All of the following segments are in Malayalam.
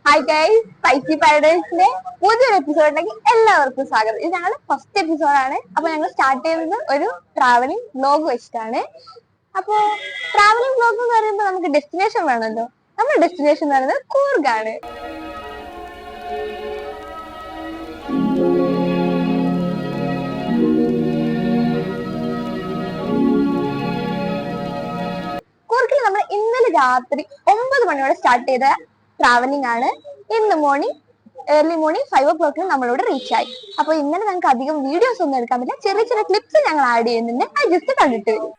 ഹായ് ഗൈസ്, സ്പൈസി പാരഡൈസിന്റെ പുതിയൊരു എപ്പിസോഡിലേക്ക് എല്ലാവർക്കും സ്വാഗതം. ഇത് ഞങ്ങളുടെ ഫസ്റ്റ് എപ്പിസോഡാണ്. അപ്പൊ ഞങ്ങൾ സ്റ്റാർട്ട് ചെയ്യുന്നത് ഒരു ട്രാവലിംഗ് വ്ലോഗ് വെച്ചിട്ടാണ്. അപ്പോ ട്രാവലിംഗ് വ്ലോഗ് എന്ന് പറയുമ്പോൾ നമുക്ക് ഡെസ്റ്റിനേഷൻ വേണമല്ലോ. നമ്മുടെ ഡെസ്റ്റിനേഷൻ എന്ന് പറയുന്നത് കൂർഗാണ്. കൂർഗിൽ നമ്മൾ ഇന്നലെ രാത്രി 9 മണിയോടെ സ്റ്റാർട്ട് ചെയ്ത ട്രാവലിംഗ് ആണ്. ഇന്ന് ഏർലി മോർണിംഗ് 5 o'clock നമ്മളിവിടെ റീച്ച് ആയി. അപ്പൊ ഇന്നലെ ഞങ്ങൾക്ക് അധികം വീഡിയോസ് ഒന്നും എടുക്കാൻ പറ്റില്ല. ചെറിയ ചെറിയ ക്ലിപ്സ് ഞങ്ങൾ ആഡ് ചെയ്യുന്നുണ്ട്. അത് ജസ്റ്റ് കണ്ടിട്ട് വരും.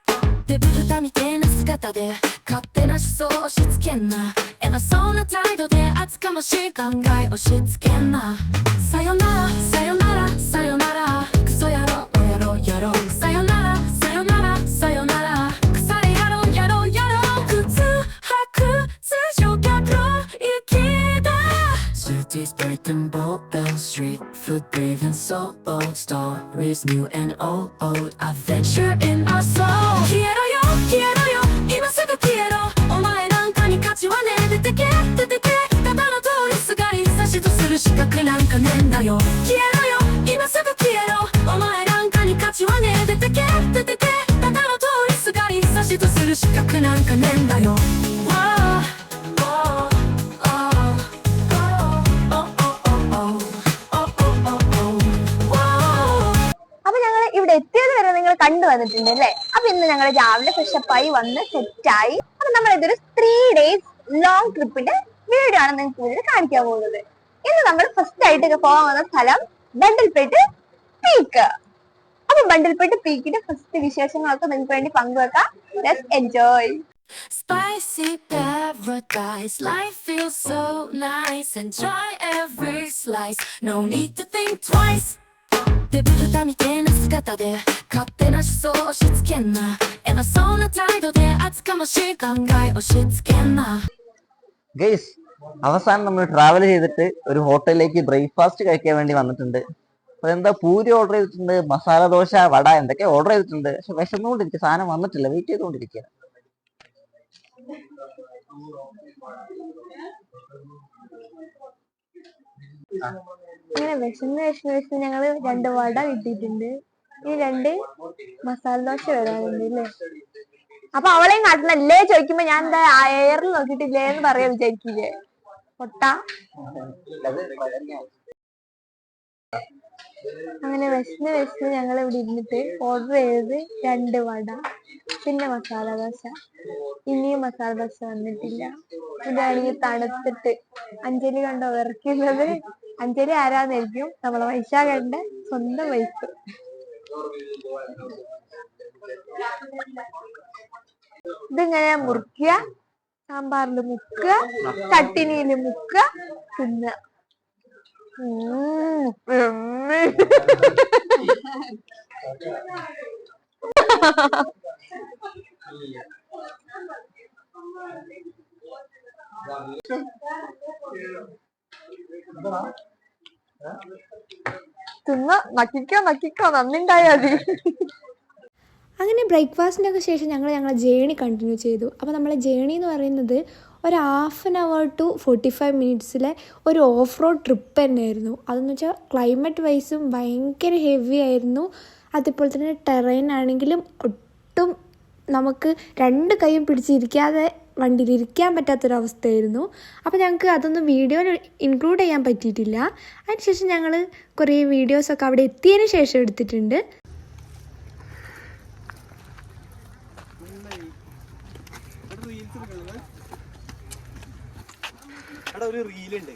Breaking bold bell street food breathing solo stories new and old adventure in our soul quiero yo今すぐ消えろお前なんかに価値はね出てけただの通りすがり差しとする資格なんかねんだよ消えろよ今すぐ消えろお前なんかに価値はね出てけただの通りすがり差しとする資格なんかねんだよഎത്തിയത് വരെ നിങ്ങൾ കണ്ടു വന്നിട്ടുണ്ട് അല്ലേ? അപ്പൊ ഇന്ന് ഞങ്ങൾ രാവിലെ ഫ്രഷപ്പായി വന്ന് സെറ്റായി. അപ്പൊ നമ്മൾ ഇതൊരു 3 days ലോങ് ട്രിപ്പിന്റെ വീഡിയോ ആണ് നിങ്ങൾക്ക് വേണ്ടി കാണിക്കാൻ പോകുന്നത്. ഇന്ന് നമ്മൾ ഫസ്റ്റ് ആയിട്ട് പോകാൻ വന്ന സ്ഥലം ബണ്ടിൽപേട്ട് പീക്ക്. അപ്പൊ ബണ്ടിൽപേട്ട് പീക്കിന്റെ ഫസ്റ്റ് വിശേഷങ്ങളൊക്കെ നിങ്ങൾക്ക് വേണ്ടി പങ്കുവെക്കാം. Let's enjoy. Spicy paradise, life feels so nice. Enjoy every slice, no need to think twice.でぶたみてえな姿で勝手な思想押し付けんな偉そうな態度で厚かましい考え押し付けんなഗൈസ്, അവസാനം നമ്മൾ ട്രാവൽ ചെയ്തിട്ട് ഒരു ഹോട്ടലിലേക്ക് ബ്രേക്ക്ഫാസ്റ്റ് കഴിക്കാൻ വേണ്ടി വന്നിട്ടുണ്ട്. അതെന്താ പൂരി ഓർഡർ ചെയ്തിട്ടുണ്ട്, മസാല ദോശ, വട എന്തൊക്കെ ഓർഡർ ചെയ്തിട്ടുണ്ട്. പക്ഷെ വിശന്നുകൊണ്ടിരിക്കുക, സാധനം വന്നിട്ടില്ല, വെയിറ്റ് ചെയ്തുകൊണ്ടിരിക്കുക. ഇങ്ങനെ വിശന്ന് ഞങ്ങള് 2 വട കിട്ടിയിട്ടുണ്ട്. ഇനി 2 മസാല ദോശ വരാനുണ്ട് അല്ലേ? അപ്പൊ അവളെയും കാട്ടണല്ലേ ചോദിക്കുമ്പോ ഞാൻ എന്താ എയറിൽ നോക്കിട്ടില്ലേ എന്ന് പറയാ വിചാരിക്കില്ലേ പൊട്ട. അങ്ങനെ വിശന്ന് ഞങ്ങൾ ഇവിടെ ഇരുന്നിട്ട് ഓർഡർ ചെയ്തത് 2 വട പിന്നെ മസാല ദോശ. ഇനിയും മസാല ദോശ വന്നിട്ടില്ല. ഇതാണെങ്കിൽ തണുത്തിട്ട് അഞ്ജലി കണ്ടോ വിറയ്ക്കുന്നത്? അഞ്ജലി ആരാന്നായിരിക്കും? നമ്മളെ വൈശാഖന്റെ സ്വന്തം വൈഫ്. ഇതിങ്ങനെ മുറിക്കുക, സാമ്പാറിൽ മുക്കുക, ചട്ടിനിയിൽ മുക്കുക, തിന്നുക. നക്കിക്കോ നന്ദിണ്ടായാ മതി. അങ്ങനെ ബ്രേക്ക്ഫാസ്റ്റിനൊക്കെ ശേഷം ഞങ്ങളെ ജേണി കണ്ടിന്യൂ ചെയ്തു. അപ്പോൾ നമ്മളെ ജേണി എന്ന് പറയുന്നത് ഒരു 1/2 hour to 45 minutes ഒരു ഓഫ് റോഡ് ട്രിപ്പ് തന്നെയായിരുന്നു. അതെന്ന് വെച്ചാൽ ക്ലൈമറ്റ് വൈസും ഭയങ്കര ഹെവി ആയിരുന്നു. അതുപോലെ തന്നെ ടെറൈൻ ആണെങ്കിലും ഒട്ടും നമുക്ക് 2 കൈയും പിടിച്ചിരിക്കാതെ വണ്ടിയിലിരിക്കാൻ പറ്റാത്തൊരവസ്ഥയായിരുന്നു. അപ്പോൾ ഞങ്ങൾക്ക് അതൊന്നും വീഡിയോയിൽ ഇൻക്ലൂഡ് ചെയ്യാൻ പറ്റിയിട്ടില്ല. അതിനുശേഷം ഞങ്ങൾ കുറേ വീഡിയോസൊക്കെ അവിടെ എത്തിയതിന് ശേഷം എടുത്തിട്ടുണ്ട്. ഒരു റീലുണ്ട്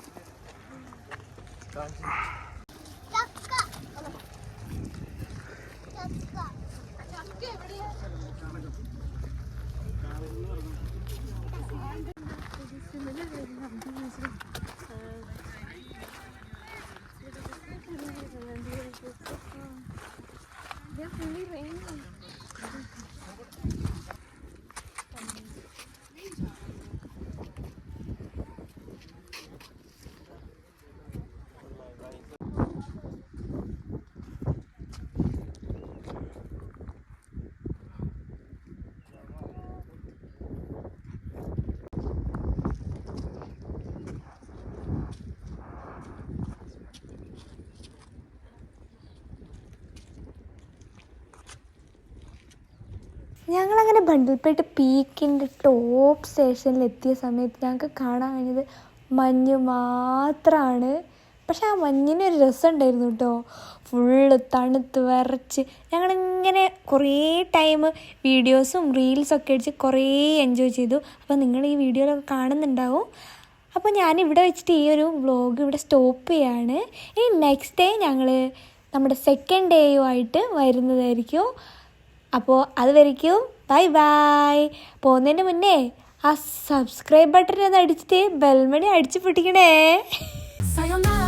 ഞങ്ങളങ്ങനെ ബണ്ടിൽപേട്ട് പീക്കിൻ്റെ ടോപ്പ് സ്റ്റേഷനിൽ എത്തിയ സമയത്ത് ഞങ്ങൾക്ക് കാണാൻ കഴിഞ്ഞത് മഞ്ഞ് മാത്രമാണ്. പക്ഷെ ആ മഞ്ഞിനൊരു രസം ഉണ്ടായിരുന്നു കേട്ടോ. ഫുള്ള് തണുത്ത് വിറച്ച് ഞങ്ങളിങ്ങനെ കുറേ ടൈം വീഡിയോസും റീൽസൊക്കെ അടിച്ച് കുറേ എൻജോയ് ചെയ്തു. അപ്പോൾ നിങ്ങൾ ഈ വീഡിയോയിലൊക്കെ കാണുന്നുണ്ടാവും. അപ്പോൾ ഞാനിവിടെ വെച്ചിട്ട് ഈ ഒരു വ്ളോഗ് ഇവിടെ സ്റ്റോപ്പ് ചെയ്യാണ്. ഇനി നെക്സ്റ്റ് ഡേ ഞങ്ങൾ നമ്മുടെ സെക്കൻഡ് ഡേയുമായിട്ട് വരുന്നതായിരിക്കും. അപ്പോൾ അതുവരയ്ക്കും ബൈ ബൈ. പോകുന്നതിന് മുന്നേ ആ സബ്സ്ക്രൈബ് ബട്ടൺ ഒന്ന് അടിച്ചിട്ട് ബെൽമണി അടിച്ചു പൊട്ടിക്കണേ. Sayonara.